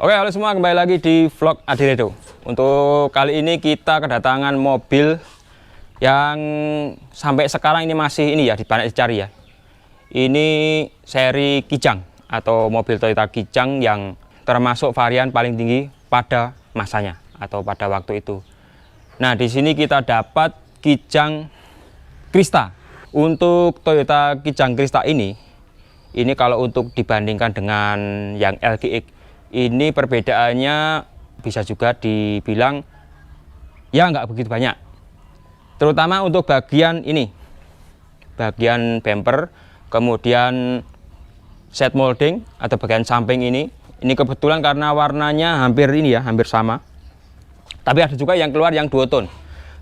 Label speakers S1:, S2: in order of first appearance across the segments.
S1: Oke, halo semua, kembali lagi di vlog Adiredo. Untuk kali ini kita kedatangan mobil yang sampai sekarang ini masih banyak dicari ya. Ini seri Kijang atau mobil Toyota Kijang yang termasuk varian paling tinggi pada masanya atau pada waktu itu. Nah, di sini kita dapat Kijang Krista. Untuk Toyota Kijang Krista ini kalau untuk dibandingkan dengan yang LGX, ini perbedaannya bisa juga dibilang ya nggak begitu banyak, terutama untuk bagian ini, bagian bumper, kemudian set molding atau bagian samping ini kebetulan karena warnanya hampir sama, tapi ada juga yang keluar yang duotone,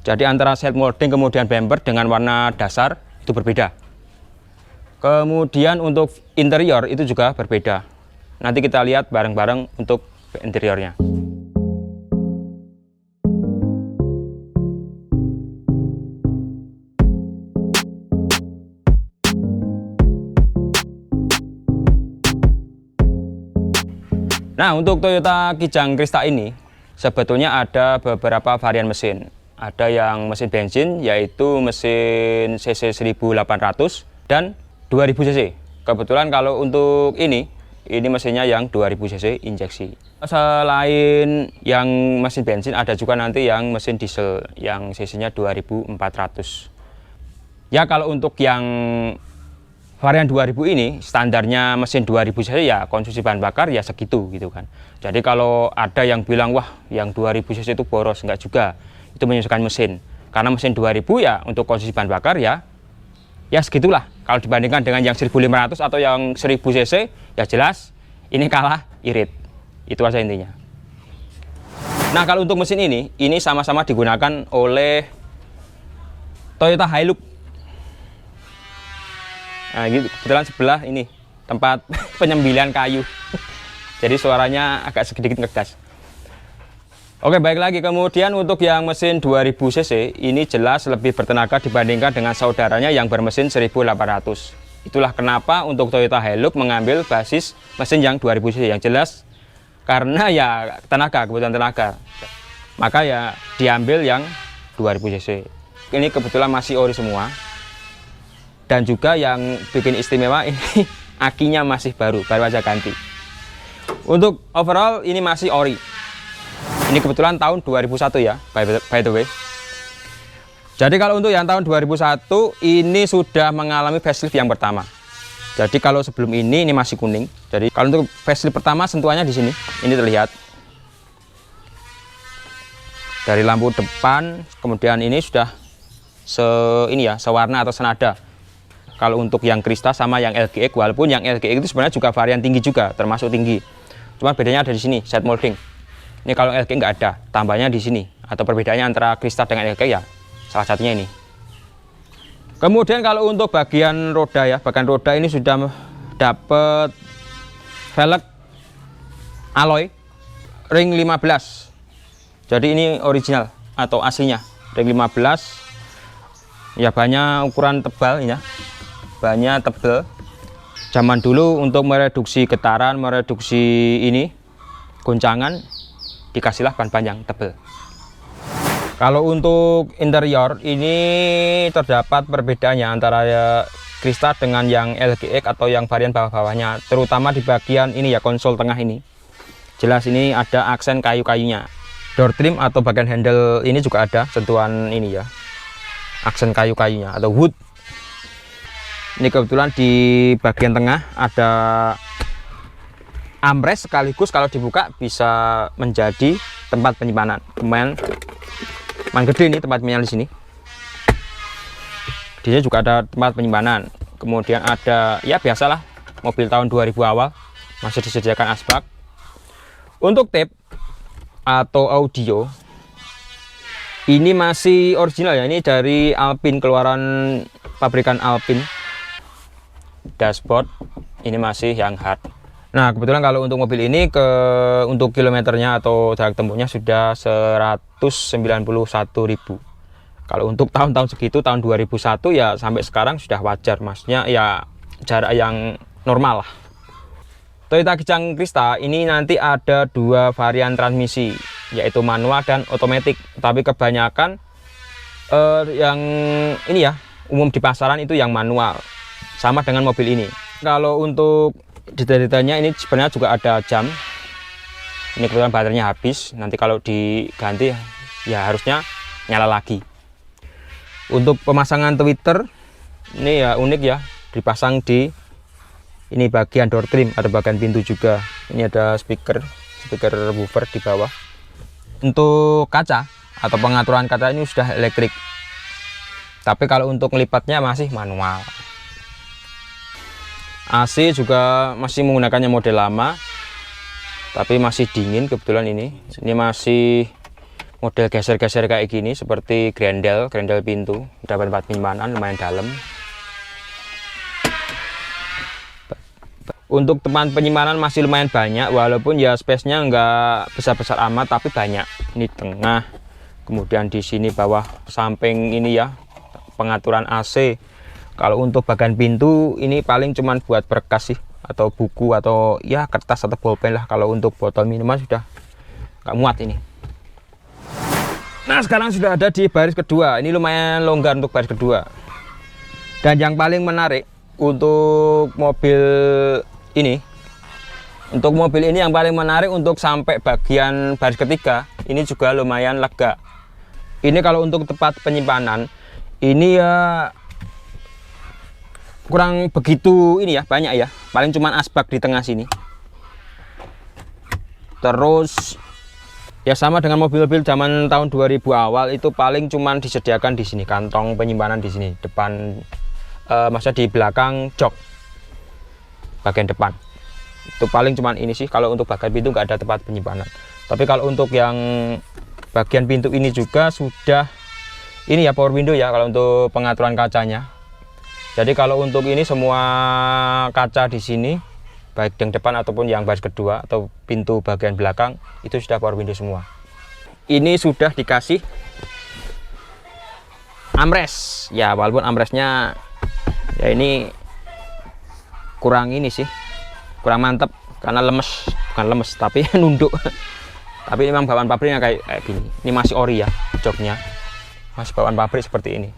S1: jadi antara set molding kemudian bumper dengan warna dasar itu berbeda. Kemudian untuk interior itu juga berbeda. Nanti kita lihat bareng-bareng untuk interiornya. Nah, untuk Toyota Kijang Krista ini sebetulnya ada beberapa varian mesin. Ada yang mesin bensin, yaitu mesin cc 1800 dan 2000 cc. Kebetulan kalau untuk ini mesinnya yang 2000 cc injeksi. Selain yang mesin bensin, ada juga nanti yang mesin diesel yang cc-nya 2400. Ya, kalau untuk yang varian 2000 ini standarnya mesin 2000 cc ya konsumsi bahan bakar ya segitu gitu kan. Jadi kalau ada yang bilang wah yang 2000 cc itu boros, enggak juga. Itu menyesuaikan mesin. Karena mesin 2000 ya untuk konsumsi bahan bakar ya segitulah. Kalau dibandingkan dengan yang 1500 atau yang 1000 cc ya jelas ini kalah irit. Itu aja intinya. Nah, kalau untuk mesin ini sama-sama digunakan oleh Toyota Hilux. Nah, gitu, kebetulan sebelah ini tempat penyembilan kayu. Jadi suaranya agak sedikit ngegas. Oke, baik lagi. Kemudian untuk yang mesin 2000 cc ini jelas lebih bertenaga dibandingkan dengan saudaranya yang bermesin 1800. Itulah kenapa untuk Toyota Hilux mengambil basis mesin yang 2000 cc, yang jelas karena ya tenaga, kebutuhan tenaga. Maka ya diambil yang 2000 cc. Ini kebetulan masih ori semua. Dan juga yang bikin istimewa ini akinya masih baru aja ganti. Untuk overall ini masih ori. Ini kebetulan tahun 2001 ya, by the way. Jadi kalau untuk yang tahun 2001 ini sudah mengalami facelift yang pertama. Jadi kalau sebelum ini masih kuning. Jadi kalau untuk facelift pertama sentuhannya di sini, ini terlihat. Dari lampu depan, kemudian ini sudah sewarna atau senada. Kalau untuk yang Krista sama yang LGX, walaupun yang LGX itu sebenarnya juga varian tinggi juga, termasuk tinggi. Cuma bedanya ada di sini, set molding. Ini kalau LG nggak ada, tambahnya di sini. Atau perbedaannya antara Krista dengan LG ya salah satunya ini. Kemudian kalau untuk bagian roda ya, bagian roda ini sudah dapat velg alloy ring 15. Jadi ini original atau aslinya ring 15. Ya, banyak ukuran tebal ya. Banyak tebal. Zaman dulu untuk mereduksi getaran, mereduksi goncangan, dikasihlah ban panjang tebal. Kalau untuk interior ini terdapat perbedaannya antara Krista dengan yang LGX atau yang varian bawah-bawahnya, terutama di bagian ini ya, konsol tengah ini. Jelas ini ada aksen kayu-kayunya. Door trim atau bagian handle ini juga ada sentuhan ini ya, aksen kayu-kayunya atau wood. Ini kebetulan di bagian tengah ada armrest, sekaligus kalau dibuka bisa menjadi tempat penyimpanan. Kemudian gede ini tempat penyimpanan di sini. Di sini juga ada tempat penyimpanan. Kemudian ada ya biasalah mobil tahun 2000 awal masih disediakan asbak. Untuk tape atau audio ini masih original ya. Ini dari Alpine, keluaran pabrikan Alpine. Dashboard ini masih yang hard. Nah, kebetulan kalau untuk mobil ini untuk kilometernya atau jarak tempuhnya sudah 191.000. Kalau untuk tahun-tahun segitu, tahun 2001 ya sampai sekarang sudah wajar, maksudnya ya jarak yang normal lah. Toyota Kijang Krista ini nanti ada 2 varian transmisi, yaitu manual dan otomatis. Tapi kebanyakan yang ini ya, umum di pasaran itu yang manual, sama dengan mobil ini. Kalau untuk detail-detailnya ini sebenarnya juga ada jam. Ini kebetulan baterainya habis, nanti kalau diganti ya harusnya nyala lagi. Untuk pemasangan Twitter ini ya unik ya, dipasang di ini bagian door trim, ada bagian pintu juga. Ini ada speaker woofer di bawah. Untuk kaca atau pengaturan kaca ini sudah elektrik, tapi kalau untuk melipatnya masih manual. AC juga masih menggunakannya model lama, tapi masih dingin kebetulan ini masih model geser-geser kayak gini, seperti grendel pintu. Dapat 4 penyimpanan lumayan dalam. Untuk tempat penyimpanan masih lumayan banyak, walaupun ya space-nya nggak besar-besar amat, tapi banyak. Ini tengah, kemudian di sini bawah samping ini ya, pengaturan AC. Kalau untuk bagian pintu ini paling cuman buat berkas sih, atau buku, atau ya kertas atau bolpen lah. Kalau untuk botol minuman sudah nggak muat ini. Nah, sekarang sudah ada di baris kedua. Ini lumayan longgar untuk baris kedua. Dan yang paling menarik untuk mobil ini, yang paling menarik untuk sampai bagian baris ketiga, ini juga lumayan lega. Ini kalau untuk tempat penyimpanan, ini ya kurang begitu ini ya, banyak ya. Paling cuman asbak di tengah sini. Terus ya sama dengan mobil-mobil zaman tahun 2000 awal, itu paling cuman disediakan di sini kantong penyimpanan di sini depan, maksudnya di belakang jok bagian depan. Itu paling cuman ini sih. Kalau untuk bagian pintu nggak ada tempat penyimpanan. Tapi kalau untuk yang bagian pintu ini juga sudah ini ya, power window ya kalau untuk pengaturan kacanya. Jadi kalau untuk ini semua kaca di sini, baik yang depan ataupun yang baris kedua atau pintu bagian belakang, itu sudah power window semua. Ini sudah dikasih armrest ya, walaupun armrestnya ya ini kurang ini sih, kurang mantep karena lemes, bukan lemes tapi nunduk. Tapi memang bawaan pabriknya kayak gini. Ini masih ori ya, joknya masih bawaan pabrik seperti ini.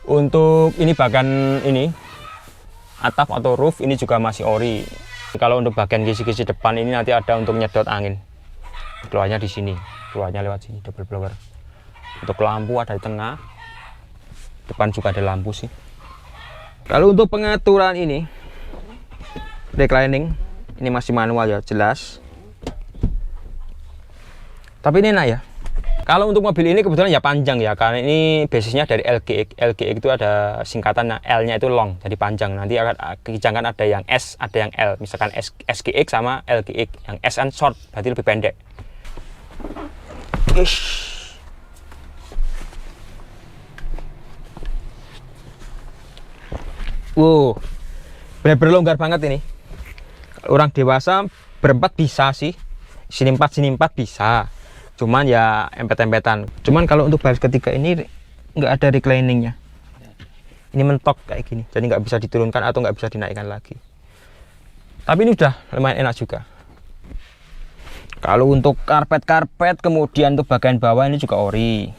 S1: Untuk ini bagian ini atap atau roof ini juga masih ori. Kalau untuk bagian kisi-kisi depan ini nanti ada untuk nyedot angin, keluarnya di sini, keluarnya lewat sini, double blower. Untuk lampu ada di tengah, depan juga ada lampu sih. Kalau untuk pengaturan ini reclining, ini masih manual ya, jelas. Tapi ini enak ya. Kalau untuk mobil ini kebetulan ya panjang ya, karena ini basisnya dari LGX. LGX itu ada singkatan, L-nya itu long, jadi panjang. Nanti akan Kijang kan ada yang S, ada yang L. Misalkan SGX sama LGX. Yang S kan short, berarti lebih pendek. Ish. Wow, benar-benar longgar banget ini. Orang dewasa berempat bisa sih, sini 4 bisa. Cuman ya empet-empetan. Cuman kalau untuk baris ketiga ini nggak ada recliningnya. Ini mentok kayak gini, jadi nggak bisa diturunkan atau nggak bisa dinaikkan lagi. Tapi ini udah lumayan enak juga. Kalau untuk karpet, kemudian untuk bagian bawah ini juga ori.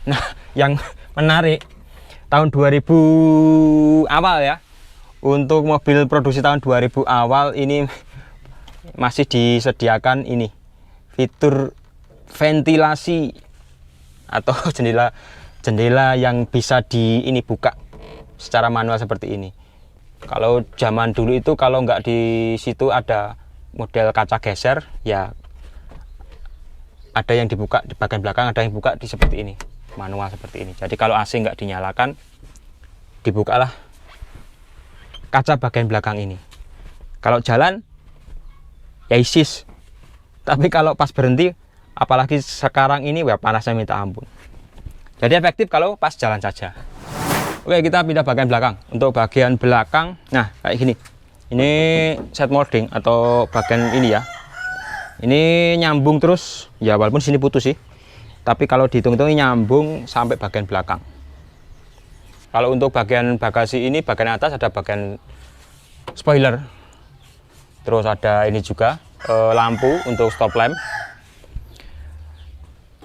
S1: Nah, yang menarik tahun 2000 awal ya, untuk mobil produksi tahun 2000 awal ini masih disediakan ini fitur ventilasi atau jendela yang bisa ini buka secara manual seperti ini. Kalau zaman dulu itu kalau nggak di situ ada model kaca geser ya, ada yang dibuka di bagian belakang, ada yang buka di seperti ini, manual seperti ini. Jadi kalau AC nggak dinyalakan, dibukalah kaca bagian belakang ini. Kalau jalan ya isis, tapi kalau pas berhenti, apalagi sekarang ini wah panasnya minta ampun. Jadi efektif kalau pas jalan saja. Oke, kita pindah bagian belakang. Untuk bagian belakang, nah kayak gini. Ini set molding atau bagian ini ya. Ini nyambung terus, ya walaupun sini putus sih. Tapi kalau dihitung-hitung nyambung sampai bagian belakang. Kalau untuk bagian bagasi ini, bagian atas ada bagian spoiler. Terus ada ini juga lampu untuk stop lamp.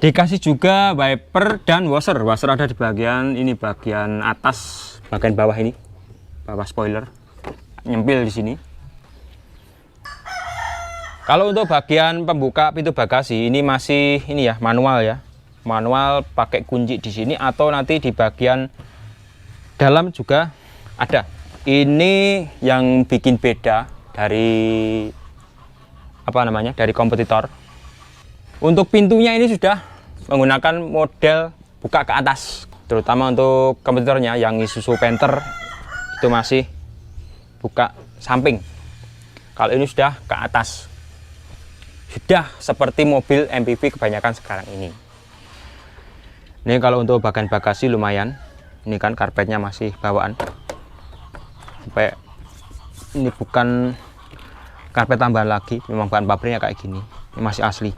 S1: Dikasih juga wiper dan washer. Washer ada di bagian ini, bagian atas, bagian bawah ini, bawah spoiler, nyempil di sini. Kalau untuk bagian pembuka pintu bagasi ini masih ini ya, manual ya, manual pakai kunci di sini atau nanti di bagian dalam juga ada. Ini yang bikin beda dari apa namanya, dari kompetitor. Untuk pintunya ini sudah menggunakan model buka ke atas, terutama untuk kompetitornya yang Isuzu Panther itu masih buka samping. Kalau ini sudah ke atas, sudah seperti mobil MPV kebanyakan sekarang ini. Ini kalau untuk bagian bagasi lumayan, ini kan karpetnya masih bawaan, sampai ini bukan karpet tambahan lagi, memang bahan pabriknya kayak gini. Ini masih asli,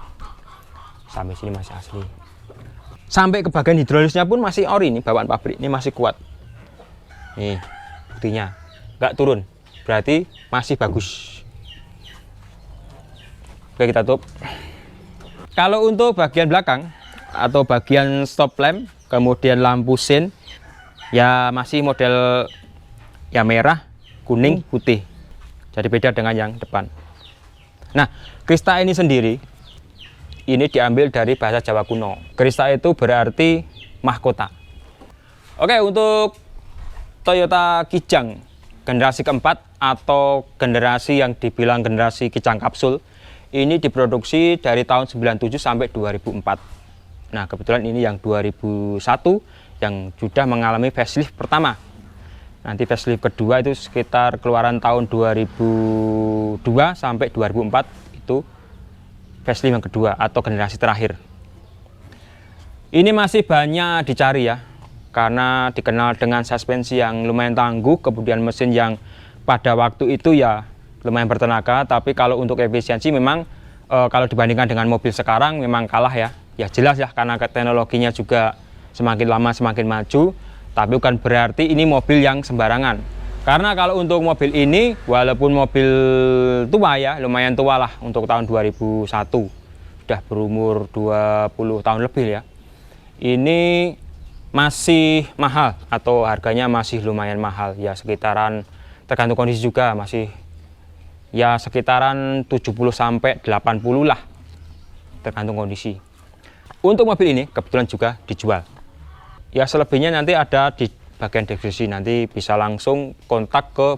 S1: sampai sini masih asli. Sampai ke bagian hidrolisnya pun masih ori, nih bawaan pabrik, ini masih kuat. Nih buktinya, nggak turun, berarti masih bagus. Oke, kita tutup. Kalau untuk bagian belakang atau bagian stop lamp, kemudian lampu sein, ya masih model ya merah, kuning, putih. Jadi beda dengan yang depan. Nah, Krista ini sendiri, ini diambil dari bahasa Jawa kuno. Krista itu berarti mahkota. Oke, untuk Toyota Kijang generasi keempat atau generasi yang dibilang generasi Kijang kapsul, ini diproduksi dari tahun 97 sampai 2004. Nah, kebetulan ini yang 2001 yang sudah mengalami facelift pertama. Nanti facelift kedua itu sekitar keluaran tahun 2002 sampai 2004 itu facelift yang kedua atau generasi terakhir. Ini masih banyak dicari ya, karena dikenal dengan suspensi yang lumayan tangguh, kemudian mesin yang pada waktu itu ya lumayan bertenaga, tapi kalau untuk efisiensi memang kalau dibandingkan dengan mobil sekarang memang kalah ya. Ya jelas ya, karena teknologinya juga semakin lama semakin maju, tapi bukan berarti ini mobil yang sembarangan. Karena kalau untuk mobil ini, walaupun mobil tua ya, lumayan tua lah untuk tahun 2001, sudah berumur 20 tahun lebih ya. Ini masih mahal atau harganya masih lumayan mahal ya, sekitaran tergantung kondisi juga masih ya sekitaran 70 sampai 80 lah, tergantung kondisi. Untuk mobil ini kebetulan juga dijual. Ya selebihnya nanti ada di bagian deskripsi, nanti bisa langsung kontak ke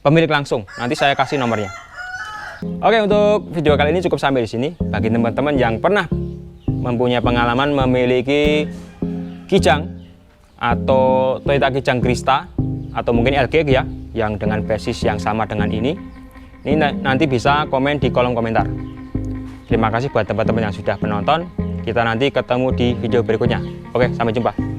S1: pemilik langsung, nanti saya kasih nomornya. Oke, untuk video kali ini cukup sampai di sini. Bagi teman-teman yang pernah mempunyai pengalaman memiliki Kijang atau Toyota Kijang Krista atau mungkin LG ya, yang dengan basis yang sama dengan ini nanti bisa komen di kolom komentar. Terima kasih buat teman-teman yang sudah menonton. Kita nanti ketemu di video berikutnya. Oke, sampai jumpa.